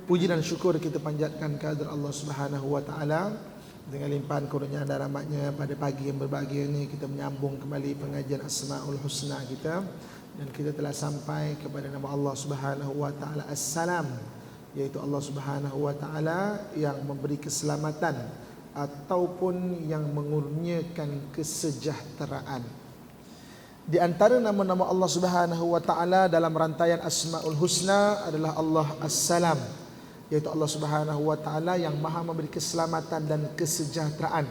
Puji dan syukur kita panjatkan kehadirat Allah Subhanahu wa taala. Dengan limpahan kurnia dan rahmatnya pada pagi yang berbahagia ini kita menyambung kembali pengajian Asmaul Husna kita, dan kita telah sampai kepada nama Allah Subhanahu wa taala As-Salam, yaitu Allah Subhanahu wa taala yang memberi keselamatan ataupun yang mengurniakan kesejahteraan. Di antara nama-nama Allah Subhanahu wa taala dalam rantaian Asmaul Husna adalah Allah As-Salam, yaitu Allah Subhanahu wa taala yang Maha memberi keselamatan dan kesejahteraan.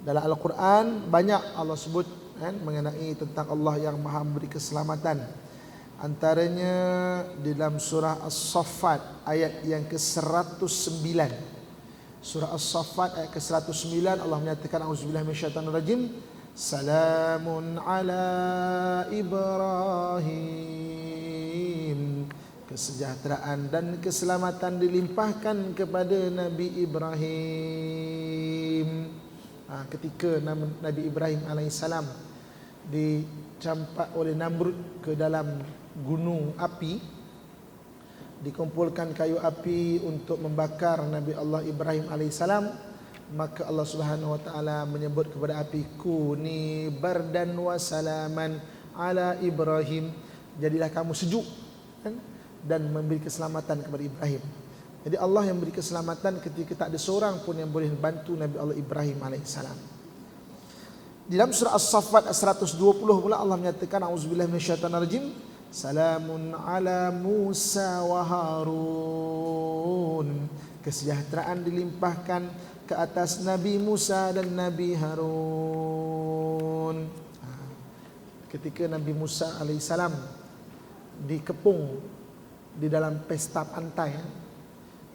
Dalam Al-Quran banyak Allah sebut mengenai tentang Allah yang Maha memberi keselamatan. Antaranya di dalam surah As-Saffat ayat yang ke-109. Surah As-Saffat ayat ke-109 Allah menyatakan auzubillahi minasyaitonir rajim. Salamun ala Ibrahim. Kesejahteraan dan keselamatan dilimpahkan kepada Nabi Ibrahim. Ketika Nabi Ibrahim alaihissalam dicampak oleh Namrud ke dalam gunung api, dikumpulkan kayu api untuk membakar Nabi Allah Ibrahim alaihissalam, maka Allah Subhanahu wa taala menyebut kepada api, kuni bardan wa salaman ala Ibrahim, jadilah kamu sejuk dan memberi keselamatan kepada Ibrahim. Jadi Allah yang beri keselamatan ketika tak ada seorang pun yang boleh bantu Nabi Allah Ibrahim alaihissalam. Di dalam surah As-Saffat 120 pula Allah menyatakan auzubillahi minasyaitonir rajim. Salamun ala Musa wa Harun. Kesejahteraan dilimpahkan ke atas Nabi Musa dan Nabi Harun. Ketika Nabi Musa alaihissalam dikepung di dalam pesta pantai,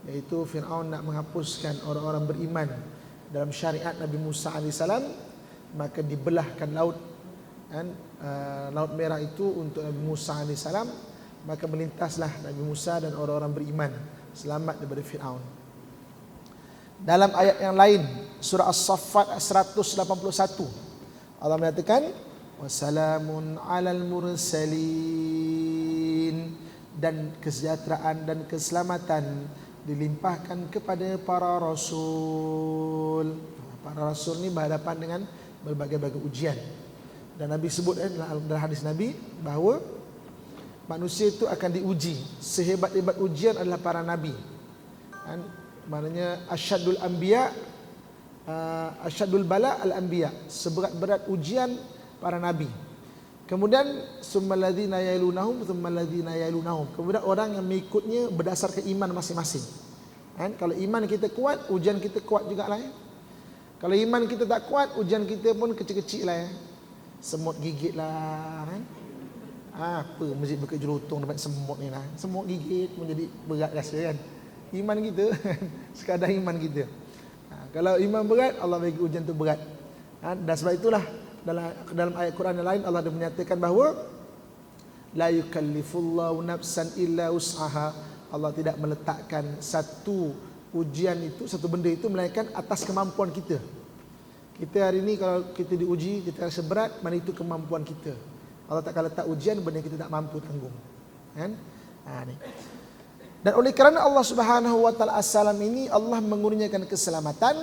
yaitu Fir'aun nak menghapuskan orang-orang beriman dalam syariat Nabi Musa alaihissalam, maka dibelahkan laut Laut Merah itu untuk Nabi Musa alaihissalam, maka melintaslah Nabi Musa dan orang-orang beriman selamat daripada Fir'aun. Dalam ayat yang lain surah As-Saffat 181 Allah menyatakan wassalamun alal mursalin, dan kesejahteraan dan keselamatan dilimpahkan kepada para rasul. Para rasul ni berhadapan dengan berbagai-bagai ujian. Dan Nabi sebut dalam hadis Nabi bahawa manusia itu akan diuji. Sehebat-hebat ujian adalah para nabi. Maknanya asyadul anbiya, asyadul bala al-anbiya, seberat-berat ujian para nabi. Kemudian summaladzina yalunahum summaladzina yalunahum. Kemudian orang yang mengikutnya berdasarkan iman masing-masing. Kalau iman kita kuat, ujian kita kuat jugalah ya. Kalau iman kita tak kuat, ujian kita pun kecil-kecil lah ya. Semut gigit lah kan. Apa masjid Bukit Jelutong dapat semut ni lah. Semut gigit pun jadi berat rasa kan. Iman kita sekadar iman kita. Kalau iman berat, Allah bagi ujian tu berat. Dan sebab itulah dalam ayat Quran yang lain Allah menyatakan bahawa la yukallifullahu nafsan illa wus'aha. Allah tidak meletakkan satu ujian itu, satu benda itu melainkan atas kemampuan kita. Kita hari ini kalau kita diuji, kita rasa berat, mana itu kemampuan kita. Allah takkan letak ujian benda yang kita tak mampu tanggung. Kan? Ni. Dan oleh kerana Allah Subhanahu wa taala As-Salam ini, Allah mengurniakan keselamatan.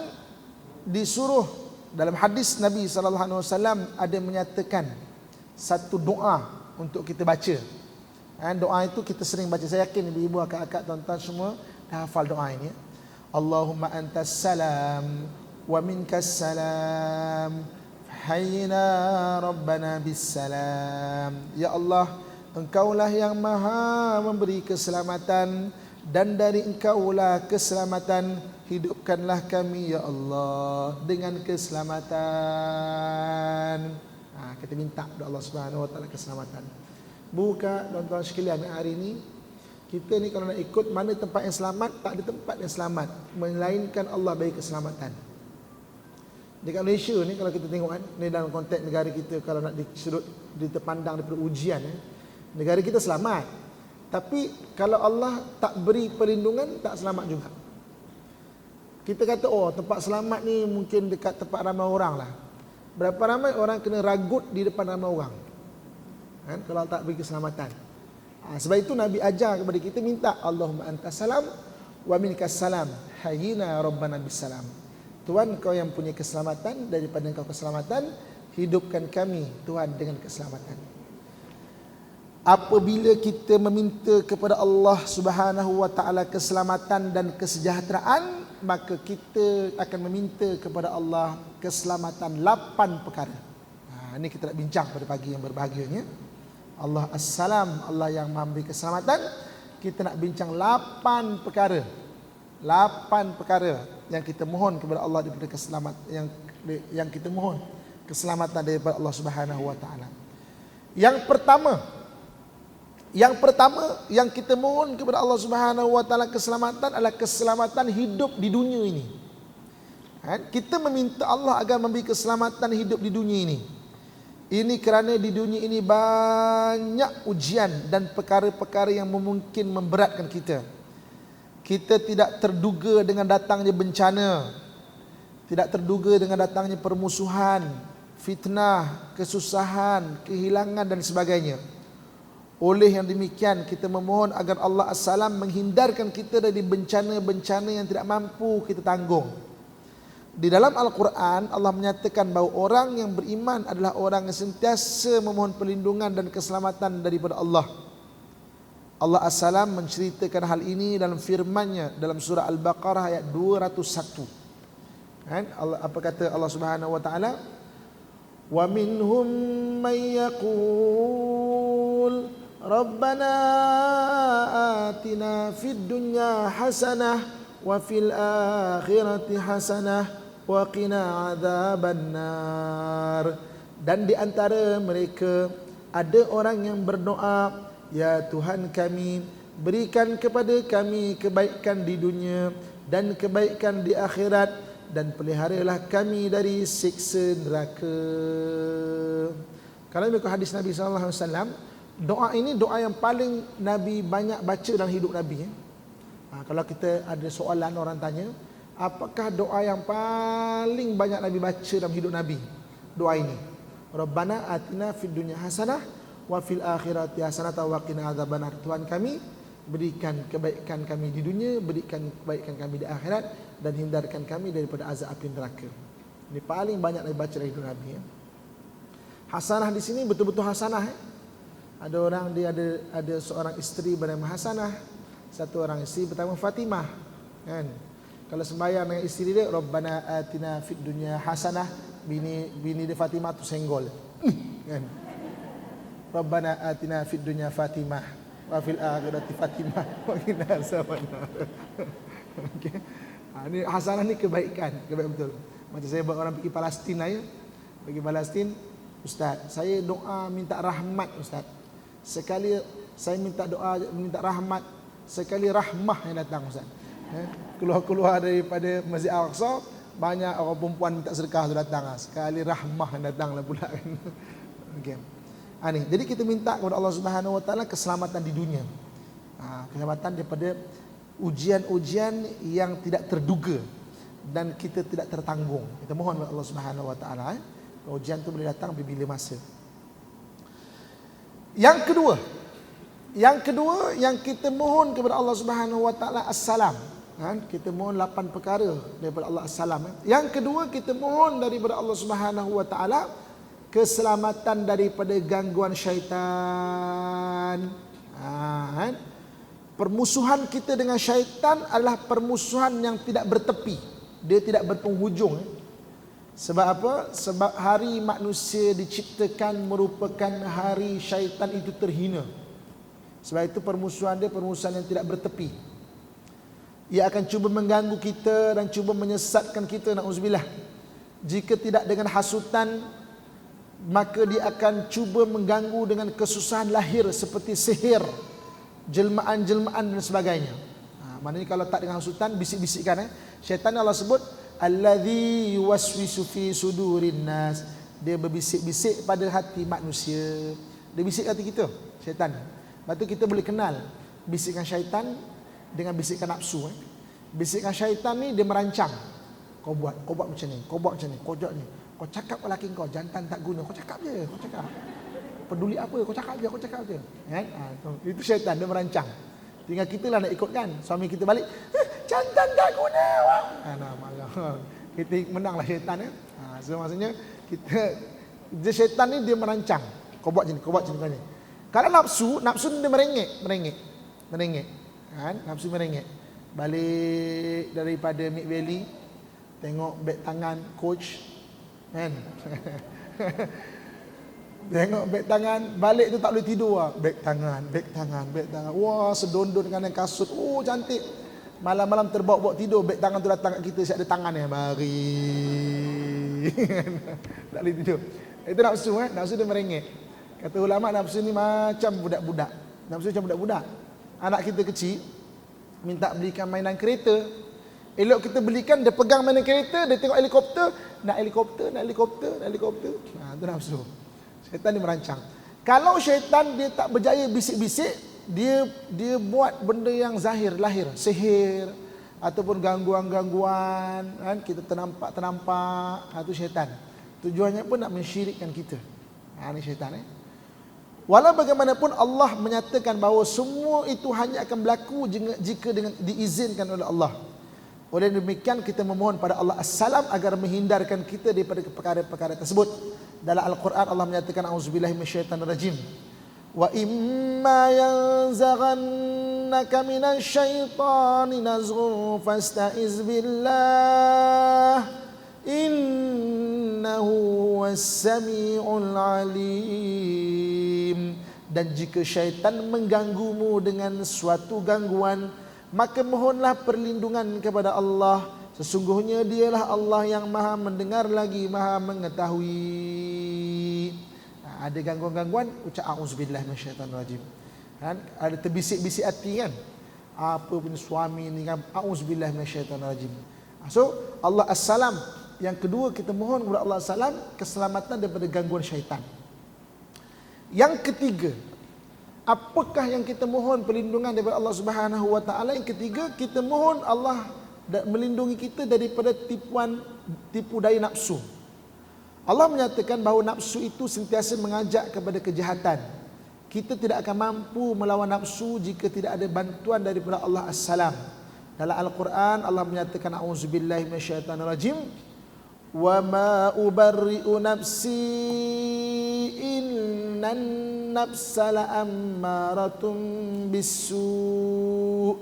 Disuruh dalam hadis Nabi sallallahu alaihi wasallam ada menyatakan satu doa untuk kita baca. Doa itu kita sering baca. Saya yakin ibu-ibu, akak-akak, tuan-tuan semua dah hafal doa ini. Allahumma antas salam wa minkas salam hayyina rabbana bis salam. Ya Allah, Engkaulah yang maha memberi keselamatan, dan dari Engkaulah keselamatan. Hidupkanlah kami ya Allah dengan keselamatan. Kita minta doa Allah Subhanahu wa taala keselamatan. Buka tuan-tuan sekalian, hari ini kita ni kalau nak ikut mana tempat yang selamat, tak ada tempat yang selamat melainkan Allah bagi keselamatan. Dekat Malaysia ni kalau kita tengok ni dalam konteks negara kita, kalau nak diterpandang daripada ujian, negara kita selamat. Tapi kalau Allah tak beri perlindungan, tak selamat juga. Kita kata, oh tempat selamat ni mungkin dekat tempat ramai orang lah. Berapa ramai orang kena ragut di depan ramai orang kan, kalau tak beri keselamatan. Sebab itu Nabi ajar kepada kita minta Allahumma antas salam wa minkas salam, hayyina rabbana bisalam. Tuhan, kau yang punya keselamatan, daripada engkau keselamatan, hidupkan kami Tuhan dengan keselamatan. Apabila kita meminta kepada Allah Subhanahu wa taala keselamatan dan kesejahteraan, maka kita akan meminta kepada Allah keselamatan 8 perkara. Ini kita nak bincang pada pagi yang berbahagianya. Allah As-Salam, Allah yang memberi keselamatan. Kita nak bincang 8 perkara. 8 perkara yang kita mohon kepada Allah daripada keselamatan, yang kita mohon keselamatan daripada Allah Subhanahu wa taala. Yang pertama yang kita mohon kepada Allah Subhanahu wa taala keselamatan adalah keselamatan hidup di dunia ini. Kita meminta Allah agar memberi keselamatan hidup di dunia ini. Ini kerana di dunia ini banyak ujian dan perkara-perkara yang mungkin memberatkan kita. Kita tidak terduga dengan datangnya bencana, tidak terduga dengan datangnya permusuhan, fitnah, kesusahan, kehilangan dan sebagainya. Oleh yang demikian, kita memohon agar Allah As-Salam menghindarkan kita dari bencana-bencana yang tidak mampu kita tanggung. Di dalam Al-Quran, Allah menyatakan bahawa orang yang beriman adalah orang yang sentiasa memohon perlindungan dan keselamatan daripada Allah. Allah As-Salam menceritakan hal ini dalam firman-Nya dalam surah Al-Baqarah ayat 201. Apa kata Allah Subhanahu wa taala? Wa minhum may yaqul Rabbana atina fid dunya hasanah wa fil akhirati hasanah wa qina adzabannar. Dan di antara mereka ada orang yang berdoa, ya Tuhan kami, berikan kepada kami kebaikan di dunia dan kebaikan di akhirat, dan peliharalah kami dari siksa neraka. Kalau ikut hadis Nabi SAW, doa ini doa yang paling Nabi banyak baca dalam hidup Nabi. Kalau kita ada soalan, orang tanya, apakah doa yang paling banyak Nabi baca dalam hidup Nabi? Doa ini, Rabbana atina fid dunya hasanah wa fil akhirati hasanah wa qina adzabannar. Tuhan kami, berikan kebaikan kami di dunia, berikan kebaikan kami di akhirat, dan hindarkan kami daripada azab api neraka. Ini paling banyak Nabi baca dalam hidup Nabi. Hasanah di sini betul-betul hasanah. Ada orang dia ada seorang isteri bernama Hasanah, satu orang isteri bernama Fatimah. Kan? Kalau sembahyang dengan isteri dia, Rabbana atina fid dunya hasanah, bini dia Fatimah tu senggol. Kan? Rabbana atina fid dunya Fatimah wa fil akhirati Fatimah wa qina azabannar. Okey. Ini hasanah ni kebaikan betul. Macam saya buat orang pergi Palestin lah ya. Pergi Palestin, Ustaz, saya doa minta rahmat Ustaz. Sekali saya minta doa minta rahmat, sekali rahmah yang datang Ustaz. Keluar daripada Masjid Al-Aqsa, banyak orang perempuan minta sedekah tu datang. Sekali rahmah yang datanglah pula kan. Okey. Jadi kita minta kepada Allah Subhanahu wa taala keselamatan di dunia. Keselamatan daripada ujian-ujian yang tidak terduga dan kita tidak tertanggung. Kita mohon kepada Allah Subhanahu wa taala, ujian tu boleh datang bila masa. Yang kedua yang kita mohon kepada Allah Subhanahu wa taala As-Salam. Kita mohon 8 perkara daripada Allah As-Salam. Yang kedua, kita mohon daripada Allah Subhanahu wa taala keselamatan daripada gangguan syaitan. Permusuhan kita dengan syaitan adalah permusuhan yang tidak bertepi. Dia tidak berpenghujung. Sebab apa? Sebab hari manusia diciptakan merupakan hari syaitan itu terhina. Sebab itu permusuhan dia permusuhan yang tidak bertepi. Ia akan cuba mengganggu kita dan cuba menyesatkan kita, na'udzubillah. Jika tidak dengan hasutan, maka dia akan cuba mengganggu dengan kesusahan lahir seperti sihir, jelmaan-jelmaan dan sebagainya. Maknanya kalau tak dengan hasutan, bisik-bisikkan. Syaitan Allah sebut allazi yuwaswisu fi sudurin nas. Dia berbisik-bisik pada hati manusia. Dia bisik hati kita, syaitan. Lepas tu kita boleh kenal bisikan syaitan dengan bisikan nafsu. Bisikan syaitan ni dia merancang. Kau buat macam ni, kau buat macam ni, kau buat ni. Kau cakap lelaki kau, jantan tak guna. Kau cakap je, kau cakap. Peduli apa, kau cakap je. Itu syaitan, dia merancang. Tinggal kita lah nak ikutkan. Suami kita balik, Jantan tak guna awak. Nah, marah. Kita menanglah syaitan ya. So maksudnya dia syaitan ni dia merancang. Kau buat macam ni. Kalau nafsu ni dia merengek. Kan? Nafsu merengek. Balik daripada Mid Valley, tengok beg tangan coach, kan? Tengok beg tangan, balik tu tak boleh tidur lah. Beg tangan. Wah, sedondon dengan kasut. Oh, cantik. Malam-malam terbawa-bawa tidur, beg tangan tu datang kat kita, siap ada tangan ni. Mari. Tak boleh tidur. Itu nafsu kan? Nafsu dia merengek. Kata ulama, nafsu ni macam budak-budak. Anak kita kecil minta belikan mainan kereta. Elok kita belikan, dia pegang mainan kereta, dia tengok helikopter, nak helikopter. Itu nafsu. Syaitan dia merancang. Kalau syaitan dia tak berjaya bisik-bisik, dia buat benda yang zahir, lahir, sihir ataupun gangguan-gangguan, kan? Kita ternampak, itu syaitan. Tujuannya pun nak mensyirikkan kita. Ini syaitan. Walau bagaimanapun Allah menyatakan bahawa semua itu hanya akan berlaku jika diizinkan oleh Allah. Oleh demikian kita memohon pada Allah As-Salam agar menghindarkan kita daripada perkara-perkara tersebut. Dalam Al-Quran Allah menyatakan auzubillahi minasyaitanirrajim. Wa imma yanzaghannaka minasyaitani nazghun fasta'iz billah innahu was-sami'ul alim. Dan jika syaitan mengganggumu dengan suatu gangguan, maka mohonlah perlindungan kepada Allah. Sesungguhnya dialah Allah yang maha mendengar lagi maha mengetahui. Ada gangguan-gangguan, ucap a'udzubillahi minasyaitanirrajim. Kan? Ada terbisik-bisik hati kan? Apa punya suami ni kan? A'udzubillahi minasyaitanirrajim. So, Allah As-Salam. Yang kedua, kita mohon kepada Allah As-Salam keselamatan daripada gangguan syaitan. Yang ketiga, apakah yang kita mohon perlindungan daripada Allah Subhanahu wa taala? Yang ketiga, kita mohon Allah melindungi kita daripada tipu daya nafsu. Allah menyatakan bahawa nafsu itu sentiasa mengajak kepada kejahatan. Kita tidak akan mampu melawan nafsu jika tidak ada bantuan daripada Allah As-Salam. Dalam Al-Quran Allah menyatakan auzubillahi minasyaitanirrajim. Wa ma ubarri'u nafsi innan nafsa la'ammaratun bisu'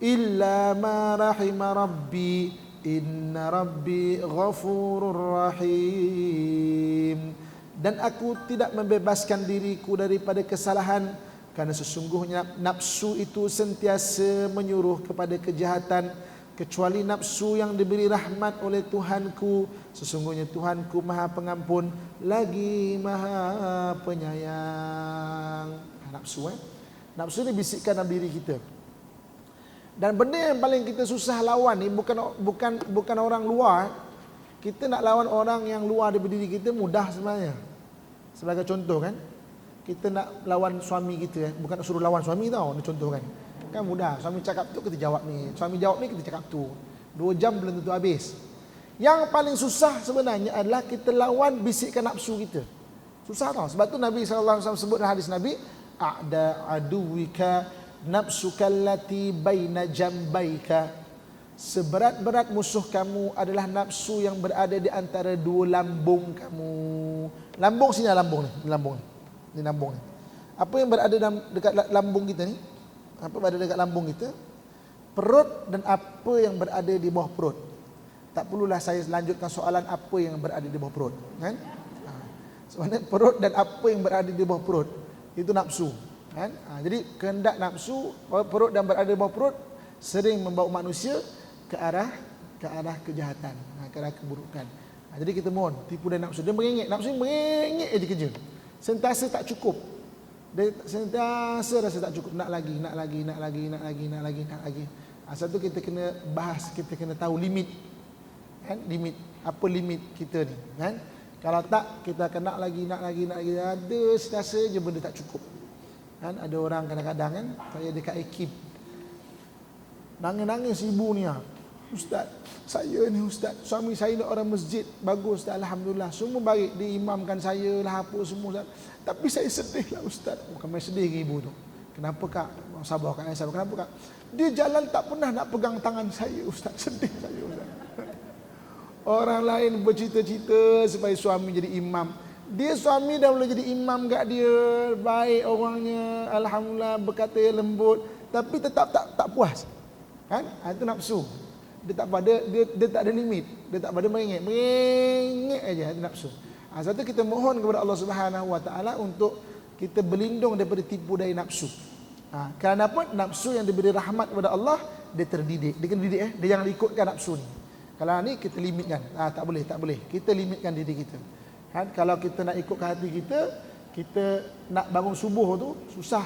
illa ma rahima rabbi inna rabbi ghafurur rahim. Dan aku tidak membebaskan diriku daripada kesalahan, kerana sesungguhnya nafsu itu sentiasa menyuruh kepada kejahatan, kecuali nafsu yang diberi rahmat oleh Tuhanku. Sesungguhnya Tuhanku maha pengampun lagi maha penyayang. Nafsu Nafsu ni bisikkan dalam diri kita. Dan benda yang paling kita susah lawan ni bukan orang luar. Kita nak lawan orang yang luar daripada diri kita mudah sebenarnya. Sebagai contoh kan, kita nak lawan suami kita, bukan nak suruh lawan suami tau, ni contoh kan. Kan mudah, suami cakap tu kita jawab ni, suami jawab ni kita cakap tu. 2 jam belum tentu habis. Yang paling susah sebenarnya adalah kita lawan bisikkan nafsu kita. Susah tau. Sebab tu Nabi SAW sebut dalam hadis Nabi, a'da aduwika nafsuka allati baina jambaika. Seberat-berat musuh kamu adalah nafsu yang berada di antara 2 lambung kamu. Lambung sini, lambung ni. Ni lambung ni. Apa yang berada dekat lambung kita ni? Apa berada dekat lambung kita? Perut dan apa yang berada di bawah perut. Tak perlulah saya lanjutkan soalan apa yang berada di bawah perut, kan? Sebenarnya perut dan apa yang berada di bawah perut itu nafsu, kan? Jadi kehendak nafsu, perut dan berada di bawah perut sering membawa manusia ke arah kejahatan, ke arah keburukan. Jadi kita mohon tipu daya nafsu. Dia merengek, nafsu merengek aja kerja. Sentiasa tak cukup. Dia sentiasa rasa tak cukup, nak lagi. Asal tu kita kena bahas, kita kena tahu limit. Kan? Limit, apa limit kita ni, kan? Kalau tak, kita akan nak lagi. Ada sentiasa je benda tak cukup. Kan? Ada orang kadang-kadang kan, saya dekat Ekip, nangis ibu ni, Ustaz, saya ni Ustaz, suami saya ni orang masjid, bagus Ustaz, Alhamdulillah, semua baik, diimamkan saya lah apa semua Ustaz. Tapi saya sedih lah Ustaz. Bukan main sedih ke ibu tu, Kenapa kak? Sabar kak, sabar. Kenapa kak? Dia jalan tak pernah nak pegang tangan saya, Ustaz. Sedih saya, Ustaz. Orang lain bercita-cita supaya suami jadi imam. Dia suami dah boleh jadi imam kat dia, baik orangnya, alhamdulillah, berkata lembut, tapi tetap tak puas. Kan? Itu nafsu. Dia tak pada dia tak ada limit. Dia tak pada merengek aja, itu nafsu. Sebab tu kita mohon kepada Allah Subhanahu Wa Taala untuk kita berlindung daripada tipu daya nafsu. Kerana apa? Nafsu yang diberi rahmat kepada Allah, dia terdidik. Dia kena didik dia jangan ikutkan nafsu ni. Kalau ni kita limitkan. Tak boleh. Kita limitkan diri kita. Kalau kita nak ikutkan hati kita, kita nak bangun subuh tu susah.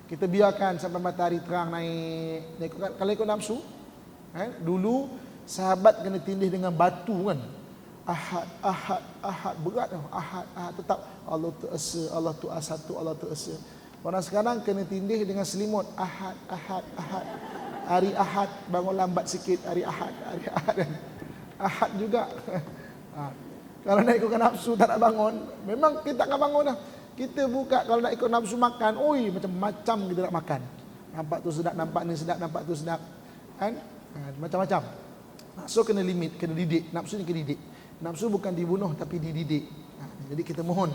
Kita biarkan sampai matahari terang naik. Kalau ikut nafsu, dulu sahabat kena tindih dengan batu kan. Ahad berat tau. Ahad tetap Allah tu esa, Allah tu satu, Allah tu esa. Orang sekarang kena tindih dengan selimut. Ahad. Hari Ahad bangun lambat sikit, hari Ahad. Ahad juga. Kalau nak ikutkan nafsu tak nak bangun, memang kita tak akan bangun dah. Kita buka kalau nak ikut nafsu makan, macam-macam kita nak makan. Nampak tu sedap, nampak ni sedap, nampak tu sedap. Kan? Macam-macam. So kena limit, kena didik. Nafsu ni kena didik. Nafsu bukan dibunuh tapi dididik. Jadi kita mohon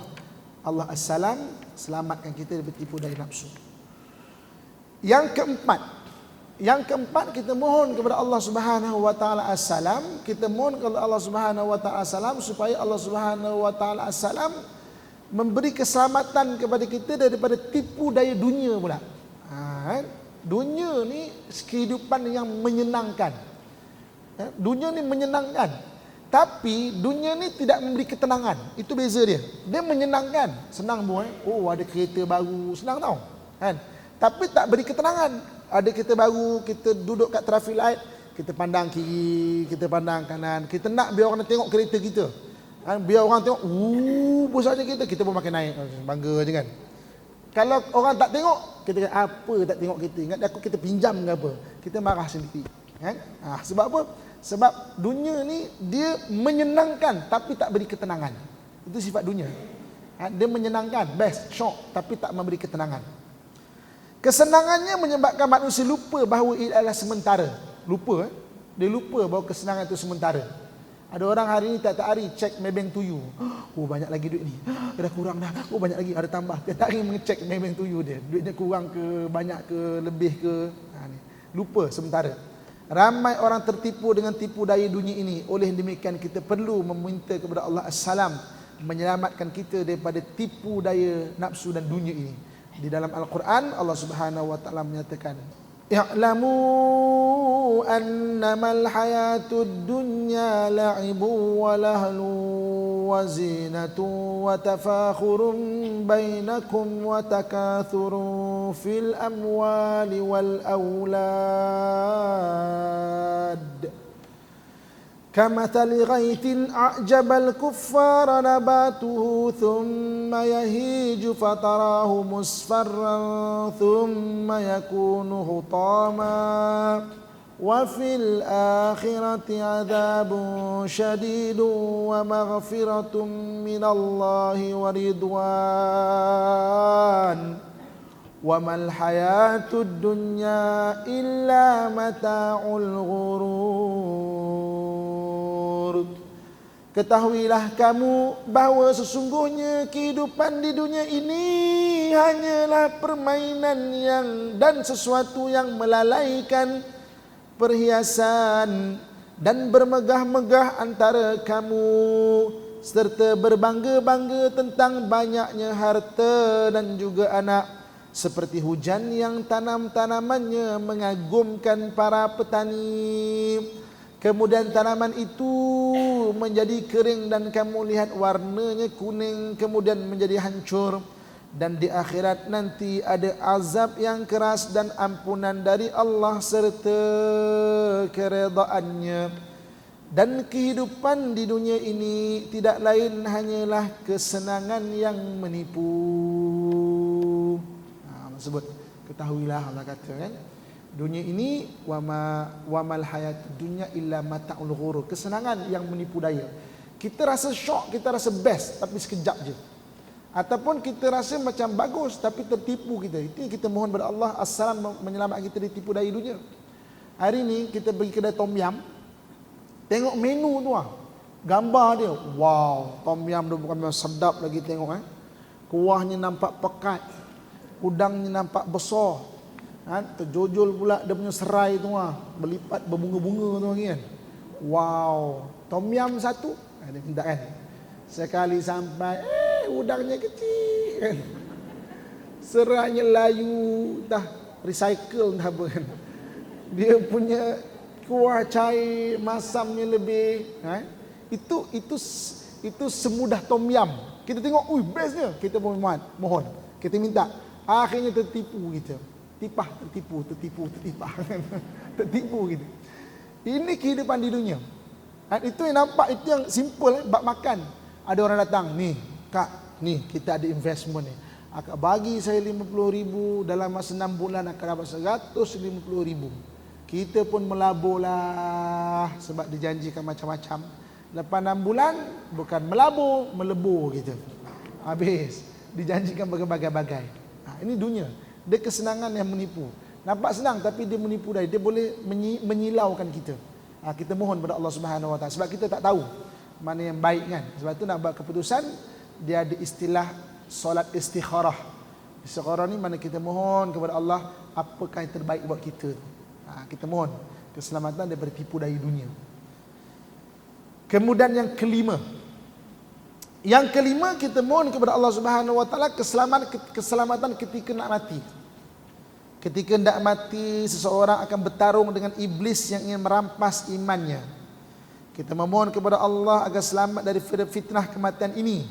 Allah As-Salam selamatkan kita daripada tipu daya nafsu. Yang keempat kita mohon kepada Allah Subhanahu Wa Taala As-Salam. Kita mohon kepada Allah Subhanahu Wa Taala As-Salam supaya Allah Subhanahu Wa Taala As-Salam memberi keselamatan kepada kita daripada tipu daya dunia pula. Dunia ni kehidupan yang menyenangkan. Dunia ni menyenangkan. Tapi dunia ni tidak memberi ketenangan. Itu beza dia. Dia menyenangkan, senang pun. Ada kereta baru, senang tau. Kan? Tapi tak beri ketenangan. Ada kereta baru, kita duduk kat traffic light, kita pandang kiri, kita pandang kanan. Kita nak biar orang tengok kereta kita. Biar orang tengok, besarnya kita pun makin naik. Bangga je kan. Kalau orang tak tengok, kita kata, apa tak tengok kita? Ingat aku kita pinjam ke apa? Kita marah sendiri. Kan? Sebab apa? Sebab dunia ni dia menyenangkan tapi tak beri ketenangan. Itu sifat dunia. Dia menyenangkan, best, shock, tapi tak memberi ketenangan. Kesenangannya menyebabkan manusia lupa bahawa ia adalah sementara. Lupa. Dia lupa bahawa kesenangan itu sementara. Ada orang hari ni tak hari cek Maybank to you. Banyak lagi duit ni. Dah kurang dah. Banyak lagi, ada tambah. Dia tak hari mengecek Maybank to you dia. Duitnya kurang ke, banyak ke, lebih ke. Lupa sementara. Ramai orang tertipu dengan tipu daya dunia ini. Oleh demikian kita perlu meminta kepada Allah As-Salam menyelamatkan kita daripada tipu daya nafsu dan dunia ini. Di dalam Al-Quran Allah Subhanahu Wa Taala menyatakan, "I'lamu annamal hayatud dunya la'ibun wa lahlu wa zinatun wa tafakhurun bainakum wa takathurun fil amwali wal awlad." كمثل غيث أعجب الكفار نباته ثم يهيج فتراه مصفرا ثم يكون حطاما وفي الآخرة عذاب شديد ومغفرة من الله ورضوان وما الحياة الدنيا إلا متاع الغرور. Ketahuilah kamu bahawa sesungguhnya kehidupan di dunia ini hanyalah permainan dan sesuatu yang melalaikan perhiasan dan bermegah-megah antara kamu serta berbangga-bangga tentang banyaknya harta dan juga anak, seperti hujan yang tanam-tanamannya mengagumkan para petani. Kemudian tanaman itu menjadi kering dan kamu lihat warnanya kuning kemudian menjadi hancur. Dan di akhirat nanti ada azab yang keras dan ampunan dari Allah serta keredaannya. Dan kehidupan di dunia ini tidak lain hanyalah kesenangan yang menipu. Allah sebut, ketahuilah, Allah kata kan, dunia ini wamal hayat dunya illa mata'ul ghurur, kesenangan yang menipu daya. Kita rasa shock, kita rasa best, tapi sekejap je. Ataupun kita rasa macam bagus tapi tertipu kita. Itu yang kita mohon kepada Allah As-Salam menyelamatkan kita ditipu dari dunia. Hari ni kita pergi kedai tom yam, tengok menu tu lah, gambar dia, wow, tom yam tu bukan memang sedap lagi tengok kuahnya nampak pekat, udangnya nampak besar, terjojol pula dia punya serai tu lah, berlipat berbunga-bunga tu lagi kan. Wow, tom yam satu, dia minta kan. Sekali sampai, udangnya kecil kan, serainya layu, dah recycle dah apa kan. Dia punya kuah cair, masamnya lebih, itu semudah tom yam. Kita tengok, bestnya, kita mohon, kita minta. Akhirnya tertipu kita. Tertipu. Tertipu kita. Ini kehidupan di dunia. Itu yang nampak, itu yang simple, bab makan. Ada orang datang, nih kak, nih kita ada investment nih. Akak bagi saya 50,000, dalam masa 6 bulan akan dapat 150,000. Kita pun melaburlah sebab dijanjikan macam-macam. Lepas 6 bulan, bukan melabur, melebur kita. Habis, dijanjikan berbagai-bagai. Ini dunia. Dia kesenangan yang menipu. Nampak senang tapi dia menipu dia. Dia boleh menyilaukan kita. Kita mohon kepada Allah Subhanahu Wa Taala sebab kita tak tahu mana yang baik kan. Sebab tu nak buat keputusan, dia ada istilah solat istikharah. Istikharah ni mana kita mohon kepada Allah apakah yang terbaik buat kita. Kita mohon keselamatan daripada tipu daya dunia. Kemudian yang kelima, kita mohon kepada Allah Subhanahu Wa Taala keselamatan ketika nak mati. Ketika hendak mati, seseorang akan bertarung dengan iblis yang ingin merampas imannya. Kita memohon kepada Allah agar selamat dari fitnah kematian ini.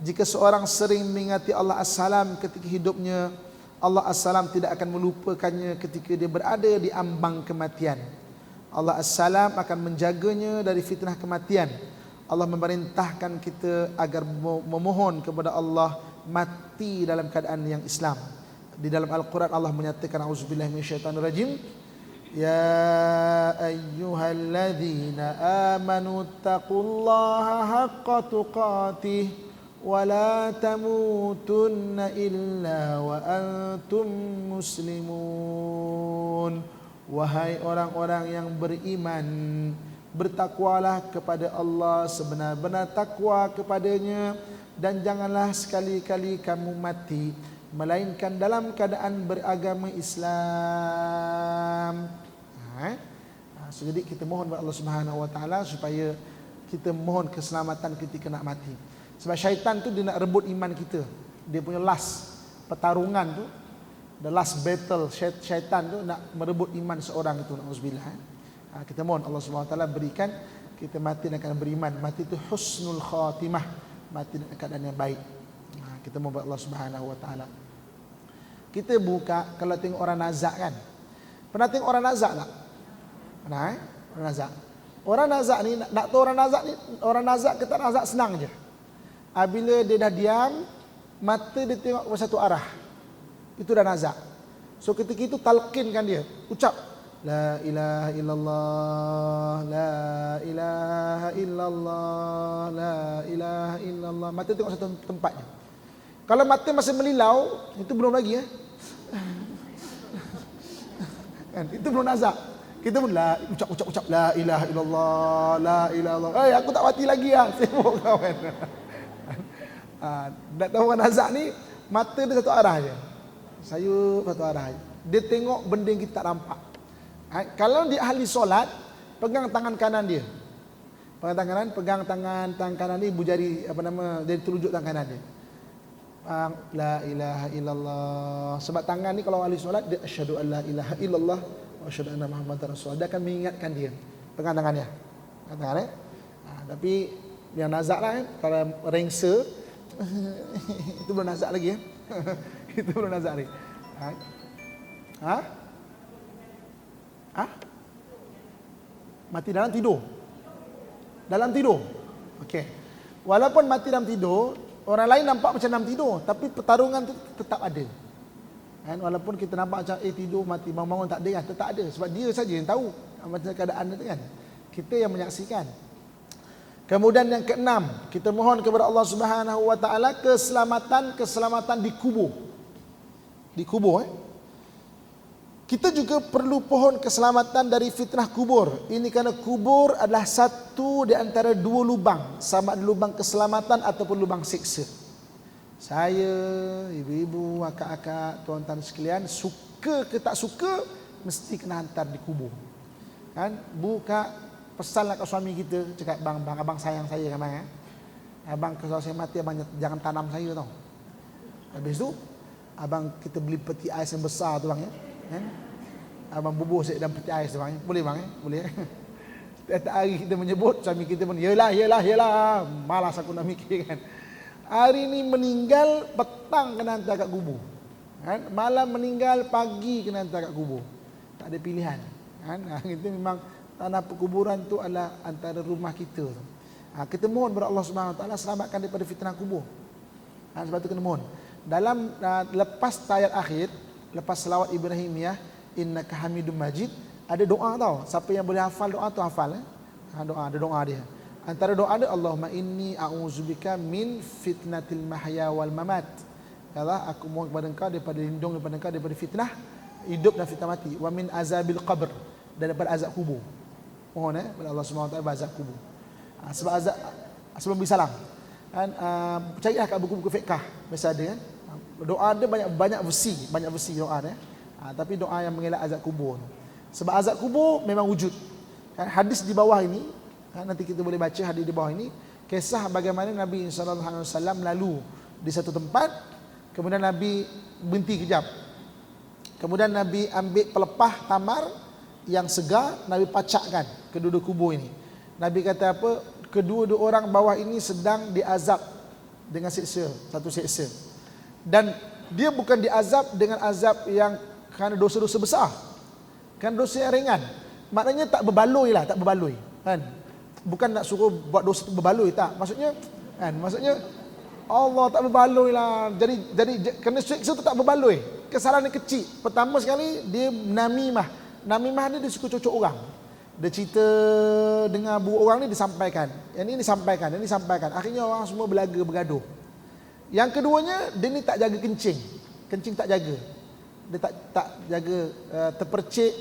Jika seorang sering mengingati Allah As-Salam ketika hidupnya, Allah As-Salam tidak akan melupakannya ketika dia berada di ambang kematian. Allah As-Salam akan menjaganya dari fitnah kematian. Allah memerintahkan kita agar memohon kepada Allah mati dalam keadaan yang Islam. Di dalam Al-Quran Allah menyatakan, auzubillahi minasyaitonirrajim, ya ayyuhalladzina amanu taqullaha haqqa tuqatih wa la tamutunna illa wa antum muslimun. Wahai orang-orang yang beriman, bertakwalah kepada Allah sebenar-benar takwa kepadanya, dan janganlah sekali-kali kamu mati melainkan dalam keadaan beragama Islam. Jadi kita mohon kepada Allah Subhanahu Wa Taala supaya kita mohon keselamatan ketika nak mati. Sebab syaitan tu dia nak rebut iman kita. Dia punya last pertarungan tu, the last battle, syaitan tu nak merebut iman seorang itu. Nauzubillah. Kita mohon Allah Subhanahu Wa Taala berikan kita mati dengan beriman. Mati itu husnul khatimah, mati dalam keadaan yang baik. Kita mohon Allah Subhanahu Wa Taala. Kita buka, kalau tengok orang nazak kan, pernah tengok orang nazak tak? Pernah orang nazak. Orang nazak ni, nak tahu orang nazak ni, orang nazak ke tak nazak senang je. Bila dia dah diam, mata dia tengok ke satu arah, itu dah nazak. So ketika itu talqinkan dia, ucap la ilaha illallah, la ilaha illallah, la ilaha illallah. Mata tengok satu tempat je. Kalau mata masih melilau, itu belum lagi kan, itu belum nazak. Kita pun ucap la ilaha illallah, la ilaha illallah. Aku tak mati lagi sibuk kawan. Nak tahu orang nazak ni, mata dia satu arah je. Sayup satu arah je. Dia tengok benda yang kita tak nampak. Kalau dia ahli solat, pegang tangan kanan dia. Pegang tangan kanan ni, ibu jari jadi telunjuk tangan kanan dia. La ilaha illallah. Sebab tangan ni kalau ahli solat, dia asyhadu an la ilaha illallah wa asyhadu anna muhammadar rasulullah. Dia akan mengingatkan dia. Pegang tangannya. Tapi yang nazak lah kalau rengsa itu belum nazak lagi itu belum nazak lagi. Mati dalam tidur. Dalam tidur. Okey. Walaupun mati dalam tidur, orang lain nampak macam dalam tidur, tapi pertarungan tu tetap ada. Walaupun kita nampak macam tidur mati, bangun-bangun tak ada, tetap ada. Sebab dia saja yang tahu macam keadaan itu kan. Kita yang menyaksikan. Kemudian yang keenam, kita mohon kepada Allah Subhanahu wa taala keselamatan di kubur. Di kubur. Kita juga perlu pohon keselamatan dari fitnah kubur. Ini kerana kubur adalah satu di antara dua lubang, sama ada lubang keselamatan ataupun lubang siksa. Saya, ibu-ibu, akak-akak, tuan-tuan sekalian, suka ke tak suka, mesti kena hantar di kubur. Kan? Buka pesanlah kat suami kita, cakap, bang, abang sayang saya kan bang. Abang kalau saya mati, abang jangan tanam saya tau. Habis tu, abang kita beli peti ais yang besar tu bang ya. Kan? Abang bubuh saya dalam peti ais tu bang. Boleh bang? Boleh. Setiap hari kita menyebut, suami kita pun yelah. Malas aku nak mikir kan. Hari ni meninggal, petang kena hantar kat kubur. Kan? Malam meninggal, pagi kena hantar kat kubur. Tak ada pilihan. Kan? Kita memang tanah perkuburan tu adalah antara rumah kita. Kita mohon kepada Allah Subhanahu Wa Taala selamatkan daripada fitnah kubur. Sebab tu kena mohon. Dalam lepas tayat akhir, lepas selawat Ibrahimiyah, innaka Hamidum Majid, ada doa tau. Siapa yang boleh hafal doa tu hafal. Doa, ada doa dia. Antara doa dia, Allahumma inni a'udzubika min fitnatil mahya wal mamat. Ya Allah, aku mohon kepada Engkau daripada lindung daripada Engkau daripada fitnah hidup dan fitnah mati. Wa min azabil qabr, dan daripada azab kubur. Mohon kepada Allah Subhanahu Wa Taala azab kubur. Sebab azab sebelum bersalam. Kan carilah kat buku-buku fiqh biasa ada kan. Doa dia banyak versi doa dia. Tapi doa yang mengelak azab kubur. Sebab azab kubur memang wujud. Kan, hadis di bawah ini, nanti kita boleh baca hadis di bawah ini, kisah bagaimana Nabi sallallahu alaihi wasallam lalu di satu tempat, kemudian Nabi berhenti kejap. Kemudian Nabi ambil pelepah tamar yang segar, Nabi pacakkan kedua-dua kubur ini. Nabi kata apa? Kedua-dua orang bawah ini sedang diazab dengan siksa, satu siksa. Dan dia bukan diazab dengan azab yang kerana dosa-dosa besar. Kan dosa yang ringan. Maknanya tak berbaloi lah, tak berbaloi. Kan? Bukan nak suruh buat dosa berbaloi, tak. Maksudnya Allah tak berbaloi lah. Jadi kerana siksa tu tak berbaloi. Kesalahan yang kecil. Pertama sekali dia namimah. Namimah ni dia suka cocok orang. Dia cerita dengar buruk orang ni disampaikan. Yang ni disampaikan, yang ni disampaikan. Akhirnya orang semua bergaduh. Yang keduanya, dia ni tak jaga kencing. Kencing tak jaga. Dia tak jaga terpercik,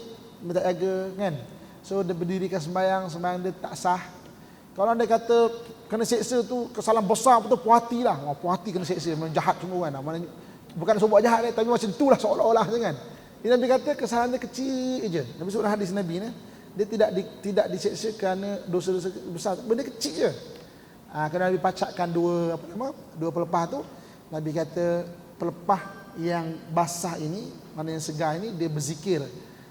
dia tak jaga kan. So dia berdirikan sembahyang dia tak sah. Kalau dia kata kena seksa tu kesalahan besar betul, puati lah. Puati kena seksa, memang jahat semua kan. Bukan nak buat jahat tapi macam itulah seolah-olah kan. Dia Nabi kata kesalahan dia kecil je. Nabi sebut hadis Nabi ni, dia tidak diseksa kerana dosa-dosa besar, benda kecil je. Kerana Nabi pacakkan dua pelepah tu, Nabi kata pelepah yang basah ini, mana yang segar ini, dia berzikir.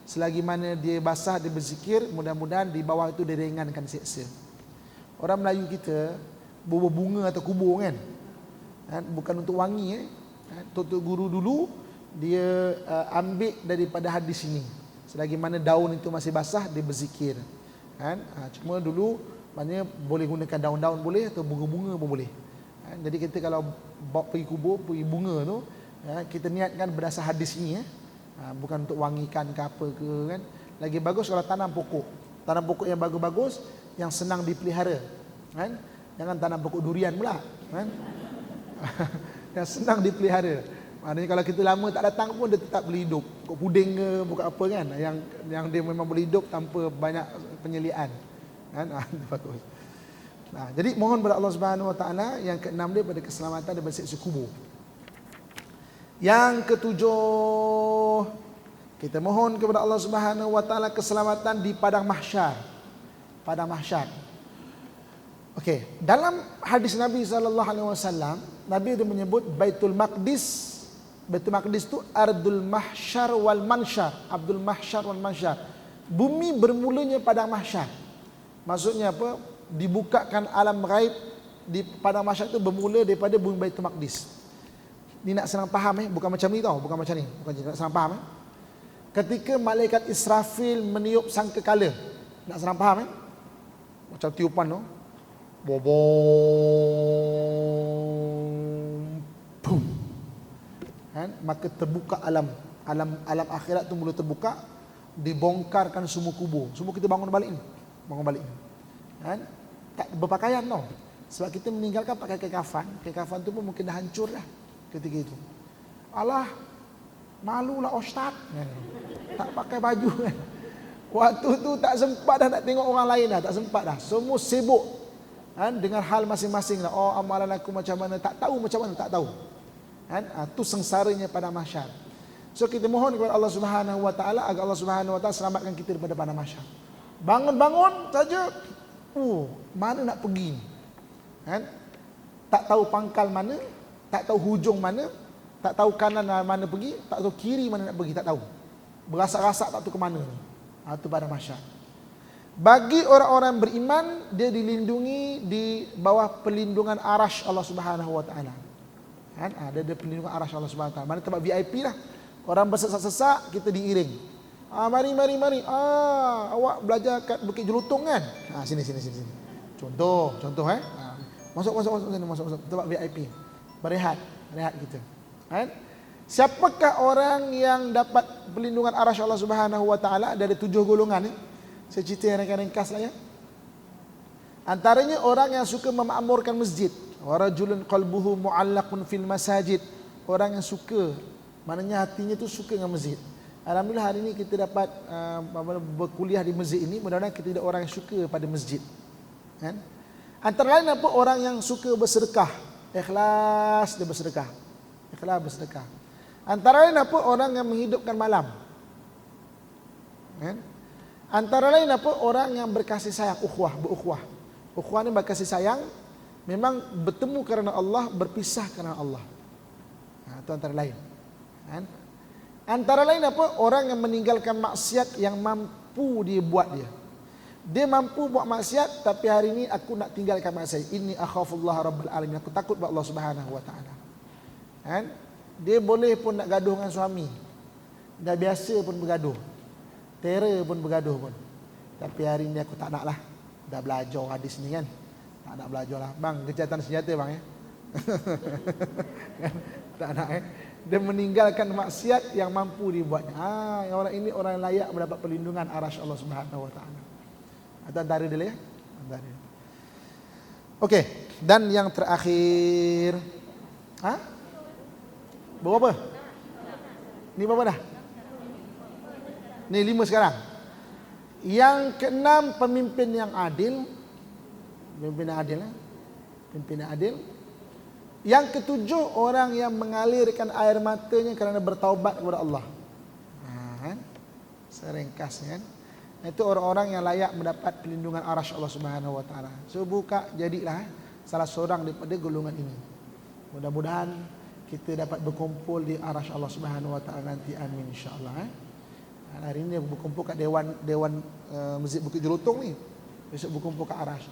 Selagi mana dia basah, dia berzikir, mudah-mudahan di bawah itu dia ringankan seksa. Orang Melayu kita bawa bunga atau kubur kan, bukan untuk wangi. Tok guru dulu dia ambil daripada hadis ini. Selagi mana daun itu masih basah, dia berzikir. Cuma dulu maknanya boleh gunakan daun-daun boleh, atau bunga-bunga pun boleh. Jadi kita kalau bawa pergi kubur, pergi bunga tu, kita niatkan berdasar hadis ini. Bukan untuk wangikan ke apa ke kan. Lagi bagus kalau tanam pokok yang bagus-bagus, yang senang dipelihara kan. Jangan tanam pokok durian pula kan. Yang senang dipelihara. Maknanya kalau kita lama tak datang pun dia tetap boleh hidup. Pokok puding ke, pokok apa kan, yang dia memang boleh hidup tanpa banyak penyeliaan kan. Itu bagus. Jadi mohon kepada Allah Subhanahu Wa Taala yang keenam dia pada keselamatan daripada siksa kubur. Yang ketujuh, kita mohon kepada Allah Subhanahu Wa Taala keselamatan di padang mahsyar. Padang mahsyar. Okey, dalam hadis Nabi sallallahu alaihi wasallam, Nabi itu menyebut Baitul Maqdis. Baitul Maqdis itu ardul mahsyar wal mansyar. Abdul mahsyar wal mansyar. Bumi bermulanya padang mahsyar. Maksudnya apa? Dibukakan alam ghaib di padang mahsyar itu bermula daripada bumi Baitul Maqdis. Ni nak senang faham bukan macam ni tau, bukan macam ni. Bukan nak senang faham Ketika malaikat Israfil meniup sangkakala, nak senang faham macam tiupan tu. Bobong. Boom. Maka terbuka alam akhirat tu mula terbuka, dibongkarkan semua kubur. Semua kita bangun balik ni. tak berpakaian tau. Sebab kita meninggalkan pakai kekafan. Kekafan tu pun mungkin dah hancur dah ketika itu. Alah, malulah ustaz. Tak pakai baju kan. Waktu tu tak sempat dah nak tengok orang lain dah, tak sempat dah. Semua sibuk kan, dengan hal masing-masing lah. Oh, amalan aku macam mana, tak tahu macam mana, tak tahu. Kan? Tu sengsaranya pada mahsyar. So kita mohon kepada Allah Subhanahu wa taala agar Allah Subhanahu wa taala selamatkan kita daripada pada mahsyar. Bangun-bangun saja, mana nak pergi ni? Kan? Tak tahu pangkal mana, tak tahu hujung mana, tak tahu kanan mana pergi, tak tahu kiri mana nak pergi, tak tahu. Berasak-rasak tak tahu ke mana ni. Itu pada mahsyar. Bagi orang-orang beriman, dia dilindungi di bawah perlindungan arasy Allah Subhanahu wa taala. Kan? Dia ada perlindungan arasy Allah Subhanahu wa taala. Mana tempat VIP lah. Orang bersesak-sesak, kita diiring. Mari. Awak belajar kat Bukit Jelutong kan? Sini. Contoh Masuk sini, masuk tempat VIP. Berehat kita. Kan? Siapakah orang yang dapat perlindungan arasy Allah Subhanahu wa taala? Ada 7 golongan ni. Saya cerita yang ringkas lah ya. Antaranya orang yang suka memakmurkan masjid. Warajulun qalbuhu mu'allaqun fil masajid. Orang yang suka, maknanya hatinya tu suka dengan masjid. Alhamdulillah hari ini kita dapat berkuliah di masjid ini. Mudah-mudahan kita ada orang yang suka pada masjid. Kan? Antara lain apa? Orang yang suka bersedekah. Ikhlas dia bersedekah. Antara lain apa? Orang yang menghidupkan malam. Kan? Antara lain apa? Orang yang berkasih sayang, berukhwah. Ukhwah ni berkasih sayang, memang bertemu kerana Allah, berpisah kerana Allah. Itu antara lain. Kan? Antara lain apa? Orang yang meninggalkan maksiat yang mampu dia buat dia. Dia mampu buat maksiat, tapi hari ini aku nak tinggalkan maksiat. Inni akhafullah rabbal alamin. Aku takut kepada Allah Subhanahu wa taala. Kan? Dia boleh pun nak gaduh dengan suami. Dah biasa pun bergaduh. Terror pun bergaduh pun. Tapi hari ini aku tak nak lah. Dah belajar hadis ni kan. Tak nak belajar lah. Bang, kejahatan senjata bang ya. Tak nak Dia meninggalkan maksiat yang mampu dibuatnya. Orang ini orang yang layak mendapat perlindungan arasy Allah Subhanahu wa taala. Atau antara dia ya. Okey, dan yang terakhir. Berapa? Ni berapa dah? Ni 5 sekarang. Yang keenam, pemimpin yang adil. Pemimpin adil. Yang ketujuh, orang yang mengalirkan air matanya kerana bertaubat kepada Allah. Seringkasnya kan. Itu orang-orang yang layak mendapat perlindungan arasy Allah Subhanahu wa taala. So buka jadilah salah seorang daripada golongan ini. Mudah-mudahan kita dapat berkumpul di arasy Allah Subhanahu wa taala nanti, amin insya-Allah. Hari ini berkumpul kat dewan Masjid Bukit Jelutong ni. Besok berkumpul kat arasy.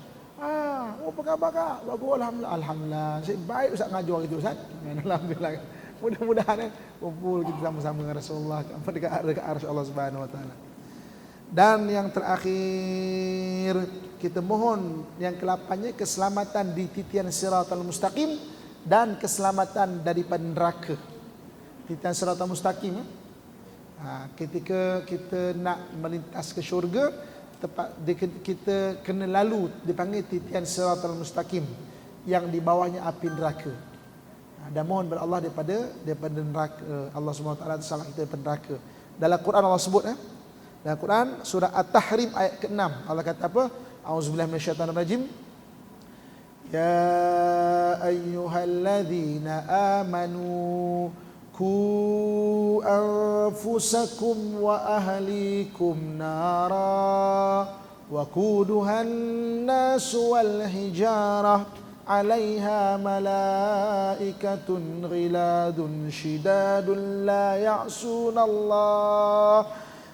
Apa khabar kak? Bagus, alhamdulillah. Saya baik Ustaz ngajar gitu Ustaz. Alhamdulillah. Mudah-mudahan kumpul kita sama-sama dengan Rasulullah dekat arasy Allah Subhanahu wa taala. Dan yang terakhir, kita mohon yang ke-8-nya keselamatan di titian siratal mustaqim dan keselamatan daripada neraka. Titian siratal mustaqim, ketika kita nak melintas ke syurga, kita kena lalu dipanggil titian siratal mustaqim, yang di bawahnya api neraka. Dan mohon kepada Allah daripada neraka. Allah SWT selamat kita daripada neraka. Dalam Quran Allah sebut dalam Quran surah At-Tahrim ayat ke-6, Allah kata apa? A'udzubillahi minasyaitonirrajim. Ya ayyuhalladzina amanu ku anfusakum wa ahlikum nara wa quduhan nas wal hijarah 'alaiha malaikatun ghiladun shidadun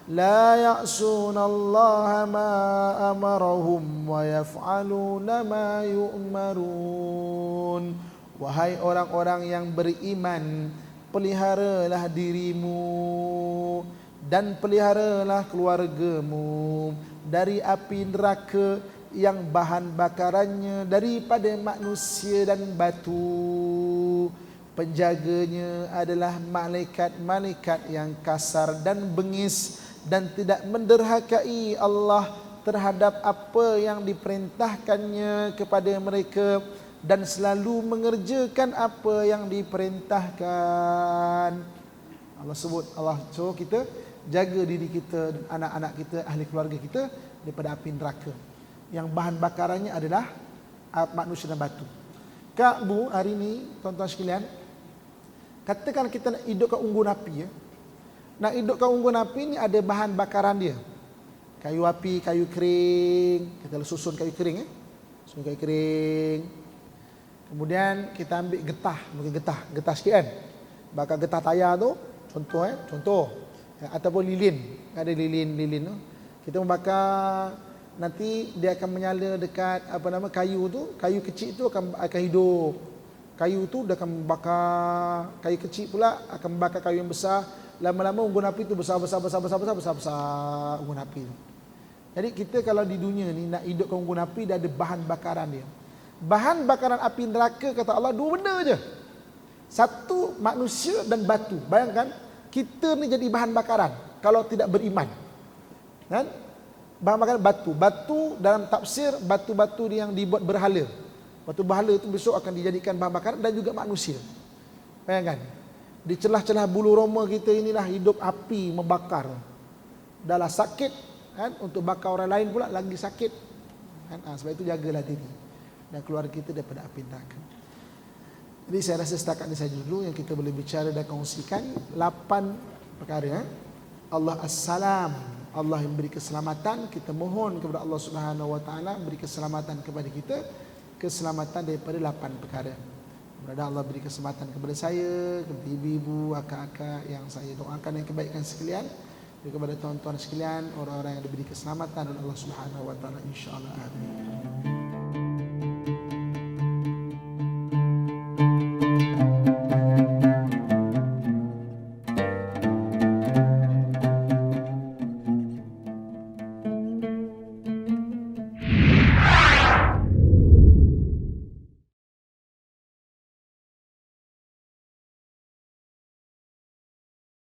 la ya'sunallaha ma amarahum wa yaf'aluna ma yu'marun. Wahai orang-orang yang beriman, peliharalah dirimu dan peliharalah keluargamu dari api neraka yang bahan bakarannya daripada manusia dan batu. Penjaganya adalah malaikat-malaikat yang kasar dan bengis dan tidak menderhakai Allah terhadap apa yang diperintahkannya kepada mereka dan selalu mengerjakan apa yang diperintahkan. Allah sebut, Allah suruh kita jaga diri kita dan anak-anak kita, ahli keluarga kita daripada api neraka yang bahan bakarannya adalah manusia dan batu. Kak Bu, hari ni tuan-tuan sekalian, katakan kita nak hidupkan unggun api ya. Nak hidupkan unggun api ni ada bahan bakaran dia. Kayu api, kayu kering, kita susun kayu kering ya. Susun kayu kering. Kemudian kita ambil getah, mungkin getah sikit kan. Bakar getah tayar tu, contoh ataupun lilin, ada lilin tu. Kita membakar, nanti dia akan menyala dekat kayu tu, kayu kecil tu akan hidup. Kayu tu dia akan bakar, kayu kecil pula akan membakar kayu yang besar. Lama-lama unggun api tu besar unggun api tu. Jadi kita kalau di dunia ni nak hidupkan unggun api, dia ada bahan bakaran dia. Bahan bakaran api neraka kata Allah dua benda je. Satu manusia dan batu. Bayangkan kita ni jadi bahan bakaran kalau tidak beriman. Kan? Bahan bakaran batu. Batu dalam tafsir batu-batu yang dibuat berhala. Batu berhala itu besok akan dijadikan bahan bakaran dan juga manusia. Bayangkan. Di celah-celah bulu roma kita inilah hidup api membakar. Dahlah sakit kan, untuk bakar orang lain pula lagi sakit. Kan? Sebab itu jagalah diri dan keluarga kita daripada api neraka. Jadi saya rasa setakat ini saja dulu yang kita boleh bicara dan kongsikan 8 perkara. Allah As-Salam, Allah yang beri keselamatan. Kita mohon kepada Allah Subhanahu Wa Taala beri keselamatan kepada kita, keselamatan daripada 8 perkara. Mudah-mudahan Allah beri keselamatan kepada saya, kepada ibu-ibu, akak-akak yang saya doakan yang kebaikan sekalian, dan kepada tuan-tuan sekalian, orang-orang yang diberi keselamatan oleh Allah Subhanahu Wa Taala, insya-Allah. Amin.